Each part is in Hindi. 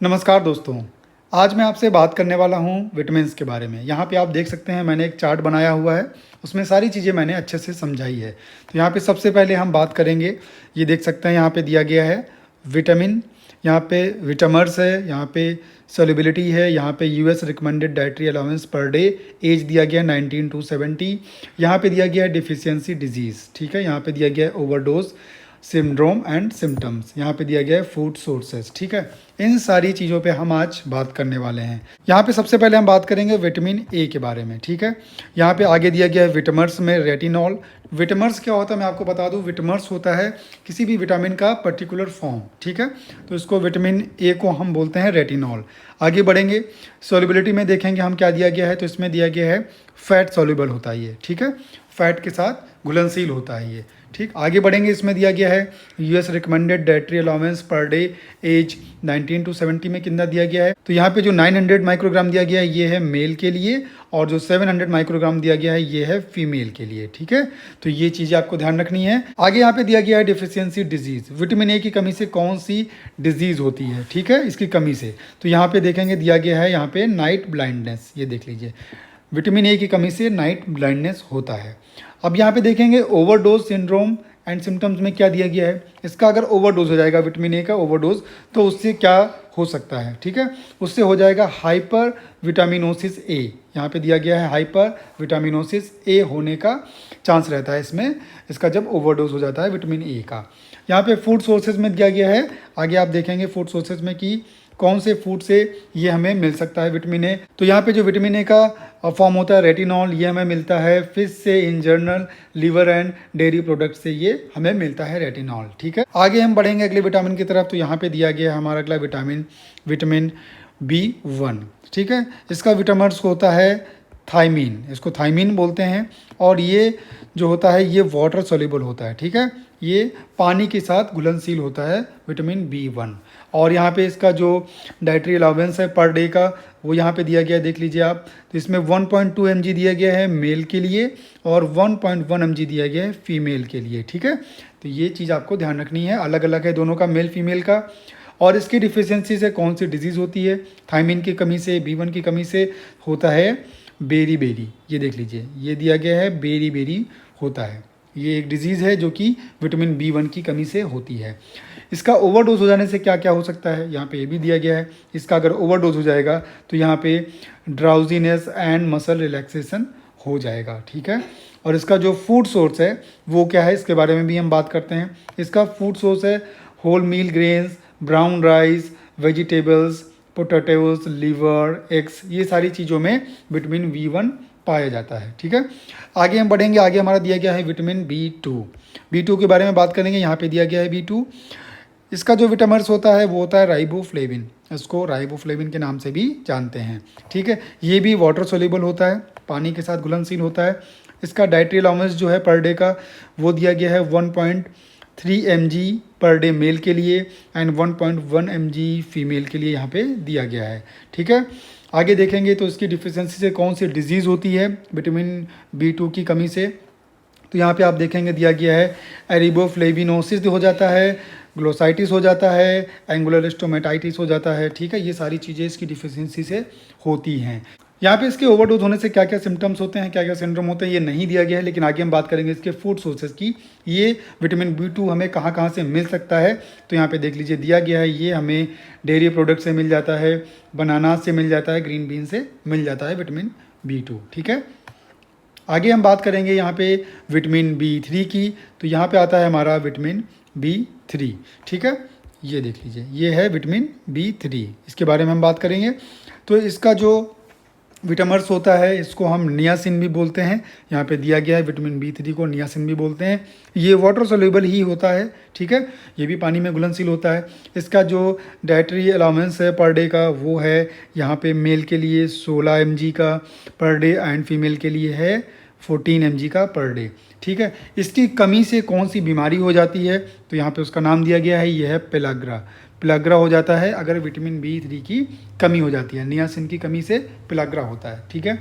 नमस्कार दोस्तों। आज मैं आपसे बात करने वाला हूँ विटामिन्स के बारे में। यहाँ पे आप देख सकते हैं मैंने एक चार्ट बनाया हुआ है, उसमें सारी चीज़ें मैंने अच्छे से समझाई है। तो यहाँ पे सबसे पहले हम बात करेंगे, ये देख सकते हैं यहाँ पे दिया गया है विटामिन, यहाँ पे विटामर्स है, यहाँ पे सॉल्युबिलिटी है, यहाँ पे US recommended dietary allowance per day, age दिया गया 19 to 70, यहाँ पे दिया गया है डिफिशियंसी डिजीज़, ठीक है। यहाँ पे दिया गया है ओवरडोज सिंड्रोम एंड सिम्टम्स, यहाँ पे दिया गया है फूड सोर्सेज, ठीक है। इन सारी चीज़ों पे हम आज बात करने वाले हैं। यहाँ पे सबसे पहले हम बात करेंगे विटामिन ए के बारे में, ठीक है। यहाँ पे आगे दिया गया है विटामर्स में रेटिनॉल। विटामर्स क्या होता है मैं आपको बता दूँ, विटामर्स होता है किसी भी विटामिन का पर्टिकुलर फॉर्म, ठीक है। तो इसको विटामिन ए को हम बोलते हैं रेटिनॉल। आगे बढ़ेंगे, सॉल्युबिलिटी में देखेंगे हम क्या दिया गया है, तो इसमें दिया गया है फैट सॉल्युबल होता है ये, ठीक है। फैट के साथ घुलनशील होता है ये, ठीक। आगे बढ़ेंगे, इसमें दिया गया है US recommended dietary allowance per day, age 19 to 70 में कितना दिया गया है। तो यहाँ पे जो 900 माइक्रोग्राम दिया गया है ये है मेल के लिए, और जो 700 माइक्रोग्राम दिया गया है ये है फीमेल के लिए, ठीक है। तो ये चीज़ें आपको ध्यान रखनी है। आगे यहाँ पे दिया गया है डिफिशियंसी डिजीज़, विटामिन ए की कमी से कौन सी डिजीज़ होती है, ठीक है, इसकी कमी से। तो यहाँ पे देखेंगे दिया गया है यहाँ पे नाइट ब्लाइंडनेस, ये देख लीजिए, विटामिन ए की कमी से नाइट ब्लाइंडनेस होता है। अब यहाँ पे देखेंगे ओवरडोज सिंड्रोम एंड सिम्टम्स में क्या दिया गया है, इसका अगर ओवरडोज हो जाएगा विटामिन ए का ओवरडोज, तो उससे क्या हो सकता है, ठीक है। उससे हो जाएगा हाइपर विटामिनोसिस ए, यहाँ पे दिया गया है हाइपर विटामिनोसिस ए होने का चांस रहता है इसमें, इसका जब ओवरडोज हो जाता है विटामिन ए का। यहाँ पे फूड सोर्सेज में दिया गया है, आगे आप देखेंगे फूड सोर्सेज में कि कौन से फूड से ये हमें मिल सकता है विटामिन ए। तो यहाँ पे जो विटामिन ए का फॉर्म होता है रेटिनॉल, ये हमें मिलता है फिश से, in general liver and dairy product से ये हमें मिलता है रेटिनॉल, ठीक है। आगे हम बढ़ेंगे अगले विटामिन की तरफ। तो यहाँ पे दिया गया है हमारा अगला विटामिन B1, ठीक है। इसका विटामर्स होता है थायमीन, इसको थायमीन बोलते हैं, और ये जो होता है ये वाटर सोल्यूबल होता है, ठीक है। ये पानी के साथ घुलनशील होता है विटामिन B1। और यहाँ पे इसका जो डाइटरी अलाउंस है पर डे का, वो यहाँ पे दिया गया है, देख लीजिए आप। तो इसमें 1.2 mg दिया गया है मेल के लिए, और 1.1 mg दिया गया है फीमेल के लिए, ठीक है। तो ये चीज़ आपको ध्यान रखनी है, अलग अलग है दोनों का, मेल फीमेल का। और इसकी डिफिशियंसी से कौन सी डिजीज़ होती है, थायमीन की कमी से, B1 की कमी से होता है बेरी बेरी, ये देख लीजिए, ये दिया गया है बेरी बेरी होता है। ये एक डिजीज़ है जो कि विटामिन B1 की कमी से होती है। इसका ओवरडोज हो जाने से क्या क्या हो सकता है, यहाँ पे ये भी दिया गया है। इसका अगर ओवरडोज हो जाएगा तो यहाँ पे ड्राउजीनेस एंड मसल रिलैक्सेशन हो जाएगा, ठीक है। और इसका जो फूड सोर्स है वो क्या है, इसके बारे में भी हम बात करते हैं। इसका फूड सोर्स है whole meal grains, brown rice, vegetables, potatoes, liver, eggs, ये सारी चीज़ों में विटामिन B1 पाया जाता है, ठीक है। आगे हम बढ़ेंगे, आगे हमारा दिया गया है विटामिन B2 के बारे में बात करेंगे। यहाँ पे दिया गया है B2, इसका जो विटामर्स होता है वो होता है राइबोफ्लेविन, इसको राइबोफ्लेविन के नाम से भी जानते हैं, ठीक है। ये भी वाटर सोल्यूबल होता है, पानी के साथ घुलनशील होता है। इसका डाइटरी अलाउंस जो है पर डे का वो दिया गया है 1.3 mg पर डे मेल के लिए, एंड 1.1 mg फीमेल के लिए यहाँ पे दिया गया है, ठीक है। आगे देखेंगे तो इसकी डिफिशियंसी से कौन सी डिजीज़ होती है विटामिन B2 की कमी से। तो यहाँ पे आप देखेंगे दिया गया है एरिबोफ्लेविनोसिस हो जाता है, ग्लोसाइटिस हो जाता है, एंगुलर स्टोमेटाइटिस हो जाता है, ठीक है। ये सारी चीज़ें इसकी डिफिशियंसी से होती हैं। यहाँ पे इसके ओवरडोज होने से क्या क्या सिम्टम्स होते हैं, क्या क्या सिंड्रोम होते हैं, ये नहीं दिया गया है, लेकिन आगे हम बात करेंगे इसके फूड सोर्सेज की। ये विटामिन B2 हमें कहाँ कहाँ से मिल सकता है, तो यहाँ पे देख लीजिए दिया गया है, ये हमें डेयरी प्रोडक्ट से मिल जाता है, बनाना से मिल जाता है, ग्रीन बीन से मिल जाता है विटामिन B2, ठीक है। आगे हम बात करेंगे यहाँ पे विटामिन B3 की। तो यहाँ पे आता है हमारा विटामिन B3, ठीक है। ये देख लीजिए, ये है विटामिन B3, इसके बारे में हम बात करेंगे। तो इसका जो विटामर्स होता है इसको हम नियासिन भी बोलते हैं, यहाँ पे दिया गया है विटामिन B3 को नियासिन भी बोलते हैं। ये वाटर सोल्यूबल ही होता है, ठीक है, ये भी पानी में घुलनशील होता है। इसका जो डाइटरी अलाउंस है पर डे का वो है यहाँ पे मेल के लिए 16 mg का पर डे, एंड फीमेल के लिए है 14 mg का पर डे, ठीक है। इसकी कमी से कौन सी बीमारी हो जाती है, तो यहाँ पे उसका नाम दिया गया है, ये है पेलाग्रा। पिलाग्रा हो जाता है अगर विटामिन B3 की कमी हो जाती है। नियासिन की कमी से पिलाग्रा होता है, ठीक है।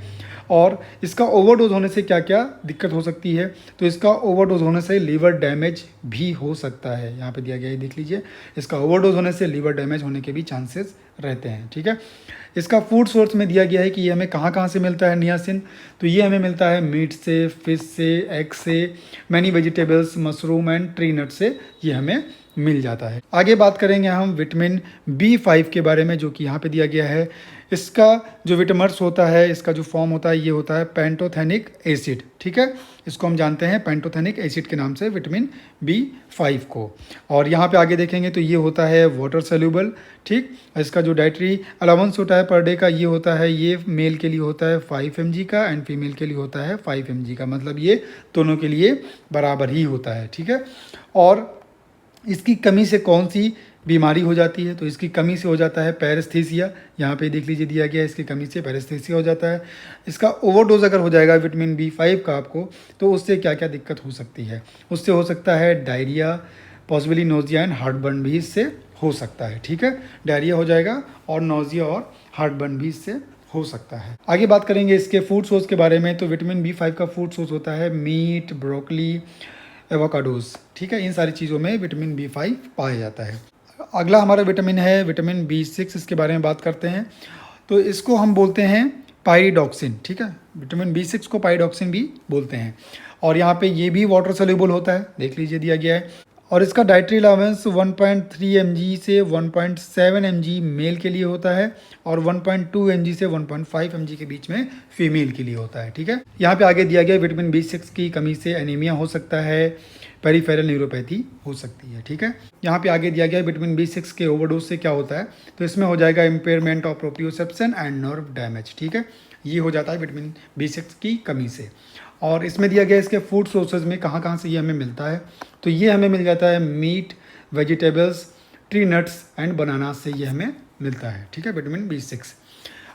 और इसका ओवरडोज होने से क्या क्या दिक्कत हो सकती है, तो इसका ओवरडोज होने से लीवर डैमेज भी हो सकता है। यहाँ पे दिया गया है, देख लीजिए, इसका ओवरडोज होने से लीवर डैमेज होने के भी चांसेस रहते हैं, ठीक है। इसका फूड सोर्स में दिया गया है कि ये हमें कहाँ कहाँ से मिलता है नियासिन, तो ये हमें मिलता है मीट से, फिश से, एग से, many vegetables, mushroom and tree nut से ये हमें मिल जाता है। आगे बात करेंगे हम विटामिन B5 के बारे में, जो कि यहाँ पे दिया गया है। इसका जो विटामर्स होता है, इसका जो फॉर्म होता है, ये होता है पेंटोथेनिक एसिड, ठीक है। इसको हम जानते हैं पेंटोथेनिक एसिड के नाम से विटामिन B5 को। और यहाँ पे आगे देखेंगे तो ये होता है वाटर सोल्यूबल, ठीक। इसका जो डाइटरी अलाउंस होता है पर डे का, ये होता है, ये मेल के लिए होता है 5 mg का एंड फीमेल के लिए होता है 5 mg का, मतलब ये दोनों के लिए बराबर ही होता है, ठीक है। और इसकी कमी से कौन सी बीमारी हो जाती है, तो इसकी कमी से हो जाता है पैरेस्थीसिया। यहाँ पे देख लीजिए दिया गया है, इसकी कमी से पैरेस्थीसिया हो जाता है। इसका ओवरडोज अगर हो जाएगा विटामिन B5 का आपको, तो उससे क्या क्या दिक्कत हो सकती है, उससे हो सकता है diarrhoea, possibly nausea and heartburn भी इससे हो सकता है, ठीक है। डायरिया हो जाएगा और नोजिया और हार्टबर्न भी इससे हो सकता है। आगे बात करेंगे इसके फूड सोर्स के बारे में, तो विटामिन B5 का फूड सोर्स होता है मीट, ब्रोकली, एवोकाडोज, ठीक है। इन सारी चीज़ों में विटामिन B5 पाया जाता है। अगला हमारा विटामिन है विटामिन B6, इसके बारे में बात करते हैं। तो इसको हम बोलते हैं पाइरिडॉक्सिन, ठीक है। विटामिन B6 को पाइरिडॉक्सिन भी बोलते हैं। और यहाँ पे ये भी वाटर सोल्यूबल होता है, देख लीजिए दिया गया है। और इसका डाइटरी अलावेंस 1.3 mg से 1.7 mg मेल के लिए होता है और 1.2 mg से 1.5 mg के बीच में फीमेल के लिए होता है, ठीक है। यहाँ पे आगे दिया गया विटामिन B6 की कमी से एनीमिया हो सकता है, पेरिफेरल न्यूरोपैथी हो सकती है, ठीक है। यहाँ पे आगे दिया गया है विटामिन B6 के ओवरडोज से क्या होता है, तो इसमें हो जाएगा impairment of proprioception and nerve damage, ठीक है। ये हो जाता है विटामिन B6 की कमी से। और इसमें दिया गया है इसके फूड सोर्सेज में कहाँ कहाँ से ये हमें मिलता है, तो ये हमें मिल जाता है meat, vegetables, tree nuts and banana से ये हमें मिलता है, ठीक है, विटामिन B6।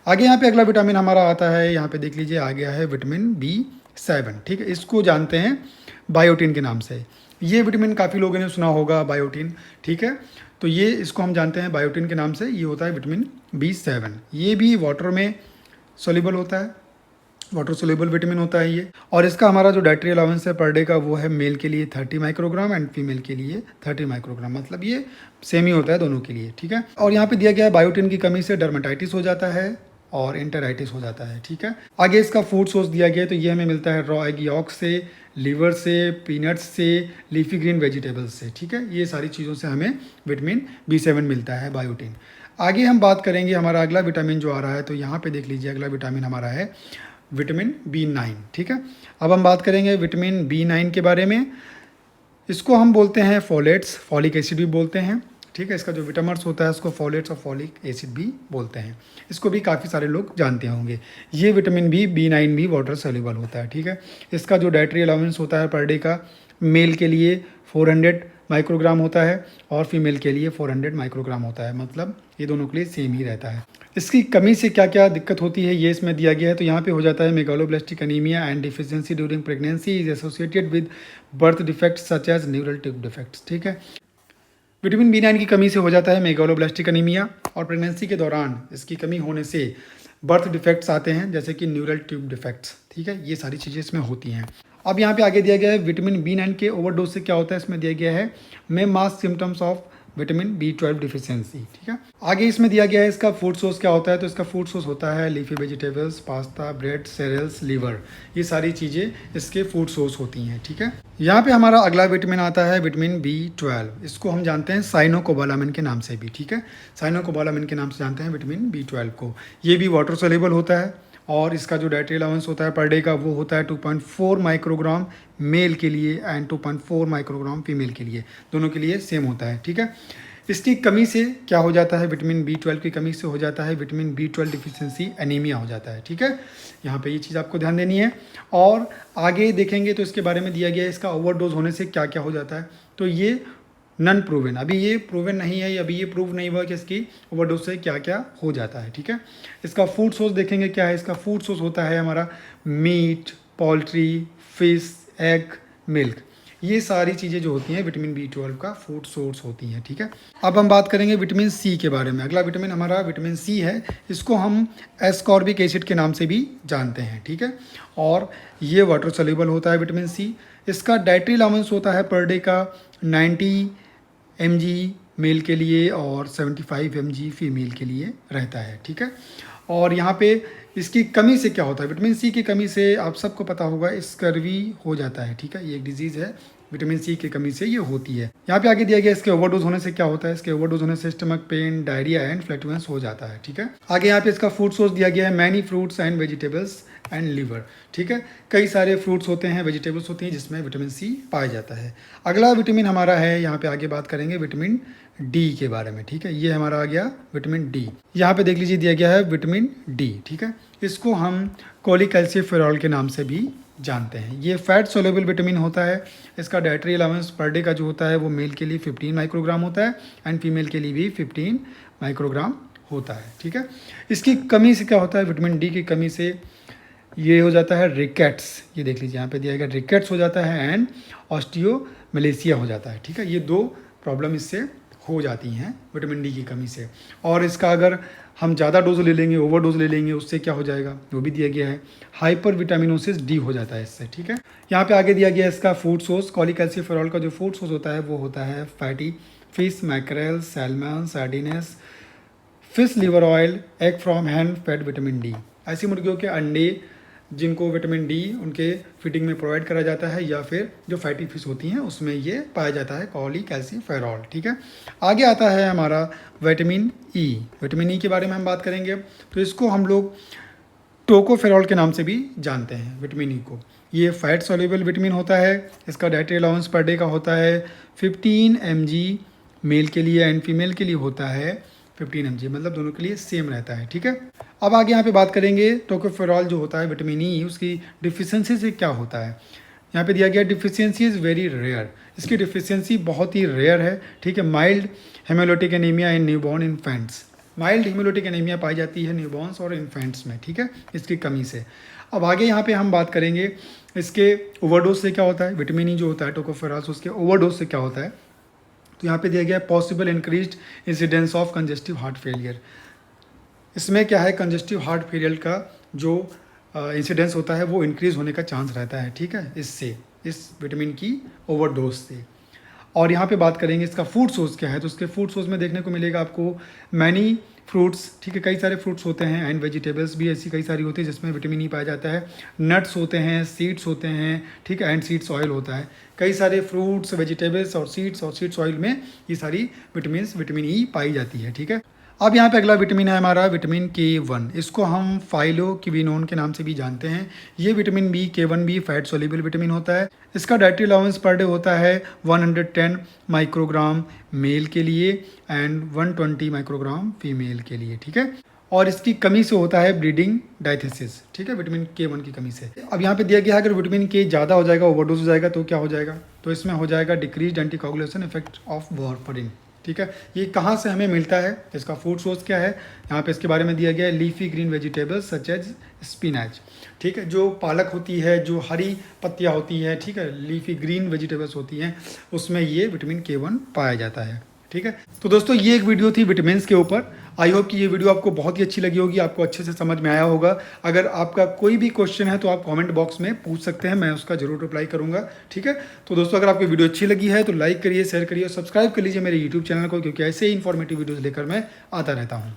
आगे यहाँ पे अगला विटामिन हमारा आता है, यहाँ पे देख लीजिए आ गया है विटामिन B7, ठीक है। इसको जानते हैं बायोटिन के नाम से। ये विटामिन काफ़ी लोगों ने सुना होगा, बायोटिन, ठीक है। तो ये इसको हम जानते हैं बायोटिन के नाम से, ये होता है विटामिन B7। ये भी वाटर में सोल्यूबल होता है, वाटर सोल्यूबल विटामिन होता है ये। और इसका हमारा जो डाइटरी अलाउंस है पर डे का, वो है मेल के लिए 30 माइक्रोग्राम एंड फीमेल के लिए 30 माइक्रोग्राम, मतलब ये सेम ही होता है दोनों के लिए, ठीक है। और यहाँ पे दिया गया है बायोटिन की कमी से डर्मेटाइटिस हो जाता है और एंटेराइटिस हो जाता है, ठीक है। आगे इसका फूड सोर्स दिया गया है, तो ये हमें मिलता है रॉ एग यॉक से, लीवर से, पीनट्स से, लीफी ग्रीन वेजिटेबल्स से, ठीक है। ये सारी चीज़ों से हमें विटामिन B7 मिलता है, बायोटिन। आगे हम बात करेंगे हमारा अगला विटामिन जो आ रहा है, तो यहाँ पे देख लीजिए अगला विटामिन हमारा है विटामिन B9, ठीक है। अब हम बात करेंगे विटामिन B9 के बारे में। इसको हम बोलते हैं फोलेट्स, फॉलिक एसिड भी बोलते हैं, ठीक है। इसका जो विटामिन्स होता है उसको फोलेट्स और फॉलिक एसिड भी बोलते हैं। इसको भी काफ़ी सारे लोग जानते होंगे। ये विटामिन B9 भी वाटर सोल्यूबल होता है, ठीक है। इसका जो डाइटरी अलाउंस होता है पर डे का, मेल के लिए 400 माइक्रोग्राम होता है और फीमेल के लिए 400 माइक्रोग्राम होता है, मतलब ये दोनों के लिए सेम ही रहता है। इसकी कमी से क्या क्या दिक्कत होती है ये इसमें दिया गया है, तो यहाँ पे हो जाता है megaloblastic anaemia and deficiency during pregnancy is associated with birth defects such as neural tube defects, ठीक है। विटामिन B9 की कमी से हो जाता है मेगालोब्लास्टिक एनीमिया और प्रेगनेंसी के दौरान इसकी कमी होने से बर्थ डिफेक्ट्स आते हैं, जैसे कि न्यूरल ट्यूब डिफेक्ट्स, ठीक है। ये सारी चीज़ें इसमें होती हैं। अब यहाँ पे आगे दिया गया है विटामिन B9 के ओवरडोज से क्या होता है, इसमें दिया गया है main mass symptoms of vitamin B12 deficiency, ठीक है। आगे इसमें दिया गया है इसका फूड सोर्स क्या होता है, तो इसका फूड सोर्स होता है leafy vegetables, pasta, bread, cereals, liver, ये सारी चीज़ें इसके फूड सोर्स होती हैं, ठीक है। यहाँ पे हमारा अगला विटामिन आता है विटामिन B12। इसको हम जानते हैं साइनोकोबालामिन के नाम से भी, ठीक है। साइनोकोबालामिन के नाम से जानते हैं विटामिन B12 को। ये भी वाटर सोल्यूबल होता है और इसका जो डाइटरी अलाउंस होता है पर डे का, वो होता है 2.4 माइक्रोग्राम मेल के लिए एंड 2.4 माइक्रोग्राम फीमेल के लिए, दोनों के लिए सेम होता है, ठीक है। इसकी कमी से क्या हो जाता है, विटामिन B12 की कमी से हो जाता है विटामिन B12 डिफिशियंसी एनीमिया हो जाता है, ठीक है। यहाँ पे ये चीज़ आपको ध्यान देनी है। और आगे देखेंगे तो इसके बारे में दिया गया है इसका ओवरडोज होने से क्या क्या हो जाता है, तो ये नन प्रूवन, अभी ये प्रूवन नहीं है, अभी ये प्रूव नहीं हुआ कि इसकी ओवरडोज से क्या क्या हो जाता है, ठीक है। इसका फूड सोर्स देखेंगे क्या है, इसका फूड सोर्स होता है हमारा meat, poultry, fish, egg, milk. ये सारी चीज़ें जो होती हैं विटामिन B12 का फूड सोर्स होती हैं, ठीक है। अब हम बात करेंगे विटामिन सी के बारे में। अगला विटामिन हमारा विटामिन सी है। इसको हम एस्कॉर्बिक एसिड के नाम से भी जानते हैं, ठीक है। और ये वाटर सोल्यूबल होता है विटामिन सी। इसका डाइटरी अलाउंस होता है पर डे का 90 mg मेल के लिए और 75 mg फीमेल के लिए रहता है, ठीक है। और यहाँ पे इसकी कमी से क्या होता है, विटामिन सी की कमी से आप सबको पता होगा स्कर्वी हो जाता है, ठीक है। ये एक डिजीज़ है, विटामिन सी की कमी से ये होती है। यहाँ पे आगे दिया गया इसके ओवरडोज होने से क्या होता है। इसके ओवरडोज होने से stomach pain, diarrhoea and flatulence हो जाता है, ठीक है। आगे यहाँ पे इसका फूड सोर्स दिया गया है many fruits and vegetables and liver, ठीक है। कई सारे फ्रूट्स होते हैं, वेजिटेबल्स होती हैं जिसमें विटामिन सी पाया जाता है। अगला विटामिन हमारा है, यहाँ पे आगे बात करेंगे विटामिन डी के बारे में, ठीक है। ये हमारा आ गया विटामिन डी। यहाँ पे देख लीजिए दिया गया है विटामिन डी, ठीक है। इसको हम कोलिकैल्सिफेरॉल के नाम से भी जानते हैं। ये फैट सोल्यूबल विटामिन होता है। इसका डाइटरी अलाउंस पर डे का जो होता है वो मेल के लिए 15 माइक्रोग्राम होता है एंड फीमेल के लिए भी 15 माइक्रोग्राम होता है, ठीक है। इसकी कमी से क्या होता है, विटामिन डी की कमी से ये हो जाता है रिकेट्स। ये देख लीजिए यहाँ पे दिया गया रिकेट्स हो जाता है एंड ऑस्टियोमेलेसिया हो जाता है, ठीक है। ये दो प्रॉब्लम इससे हो जाती हैं विटामिन डी की कमी से। और इसका अगर हम ज़्यादा डोज ले लेंगे, ओवर डोज ले लेंगे, उससे क्या हो जाएगा वो भी दिया गया है, हाइपर विटामिनोसिस डी हो जाता है इससे, ठीक है। यहाँ पे आगे दिया गया है इसका फूड सोर्स। कोलिकैल्सिफेरॉल का जो फूड सोर्स होता है वो होता है fatty fish, mackerel, salmon, sardines, fish liver oil, egg from hen fed vitamin D. ऐसी मुर्गियों के अंडे जिनको विटामिन डी उनके फीडिंग में प्रोवाइड करा जाता है, या फिर जो फैटी फिश होती हैं उसमें ये पाया जाता है कोलिकैल्सिफेरॉल, ठीक है। आगे आता है हमारा विटामिन ई। विटामिन ई के बारे में हम बात करेंगे तो इसको हम लोग टोकोफेरॉल के नाम से भी जानते हैं विटामिन ई को। ये फैट सोल्यूबल विटामिन होता है। इसका डाइटरी अलाउंस पर डे का होता है 15 mg मेल के लिए एंड फीमेल के लिए होता है 15 mg, मतलब दोनों के लिए सेम रहता है, ठीक है। अब आगे यहाँ पे बात करेंगे टोकोफेरॉल जो होता है विटामिन ई, उसकी डिफिशियंसी से क्या होता है। यहाँ पे दिया गया डिफिशियंसी इज़ वेरी रेयर। इसकी डिफिशियंसी बहुत ही रेयर है, ठीक है। Mild haemolytic anaemia in newborn infants. Mild haemolytic anaemia पाई जाती है न्यूबॉर्न्स और इन्फेंट्स में, ठीक है, इसकी कमी से। अब आगे यहाँ पे हम बात करेंगे इसके ओवरडोज से क्या होता है। विटामिन ई जो होता है टोकोफेरॉल, उसके ओवरडोज से क्या होता है, तो यहाँ पे दिया गया possible increased incidence of congestive heart failure. इसमें क्या है, कंजेस्टिव हार्ट फेलियर का जो इंसिडेंस होता है वो इंक्रीज होने का चांस रहता है, ठीक है, इससे, इस विटामिन की ओवरडोज से। और यहाँ पे बात करेंगे इसका फूड सोर्स क्या है, तो उसके फूड सोर्स में देखने को मिलेगा आपको मैनी फ्रूट्स, ठीक है, कई सारे फ्रूट्स होते हैं एंड वेजिटेबल्स भी ऐसी कई सारी होती है जिसमें विटामिन ई पाया जाता है। नट्स होते हैं, सीड्स होते हैं, ठीक है, एंड सीड्स ऑयल होता है। कई सारे फ्रूट्स, वेजिटेबल्स और सीड्स ऑयल में ये सारी विटामिन ई पाई जाती है, ठीक है। अब यहाँ पे अगला विटामिन है हमारा विटामिन K1। इसको हम फाइलोक्विनोन के नाम से भी जानते हैं। ये विटामिन बी K1 भी फैट सोल्यूबल विटामिन होता है। इसका डाइटरी अलाउंस पर डे होता है 110 माइक्रोग्राम मेल के लिए एंड 120 माइक्रोग्राम फीमेल के लिए, ठीक है। और इसकी कमी से होता है ब्लीडिंग डायथेसिस, ठीक है, विटामिन K1 की कमी से। अब यहाँ पे दिया गया है अगर विटामिन K ज़्यादा हो जाएगा, ओवरडोज हो जाएगा तो क्या हो जाएगा, तो इसमें हो जाएगा decrease anticoagulation effect of warfarin, ठीक है। ये कहाँ से हमें मिलता है, इसका फूड सोर्स क्या है, यहाँ पे इसके बारे में दिया गया है leafy green vegetables such as spinach, ठीक है। जो पालक होती है, जो हरी पत्तियाँ होती है, ठीक है, लीफी ग्रीन वेजिटेबल्स होती हैं, उसमें ये विटामिन K1 पाया जाता है, ठीक है। तो दोस्तों ये एक वीडियो थी विटामिन्स के ऊपर। आई होप कि ये वीडियो आपको बहुत ही अच्छी लगी होगी, आपको अच्छे से समझ में आया होगा। अगर आपका कोई भी क्वेश्चन है तो आप कमेंट बॉक्स में पूछ सकते हैं, मैं उसका जरूर रिप्लाई करूंगा, ठीक है। तो दोस्तों अगर आपको वीडियो अच्छी लगी है तो लाइक करिए, शेयर करिए और सब्सक्राइब कर लीजिए मेरे यूट्यूब चैनल को, क्योंकि ऐसे ही इन्फॉर्मेटिव वीडियोज़ लेकर मैं आता रहता हूँ।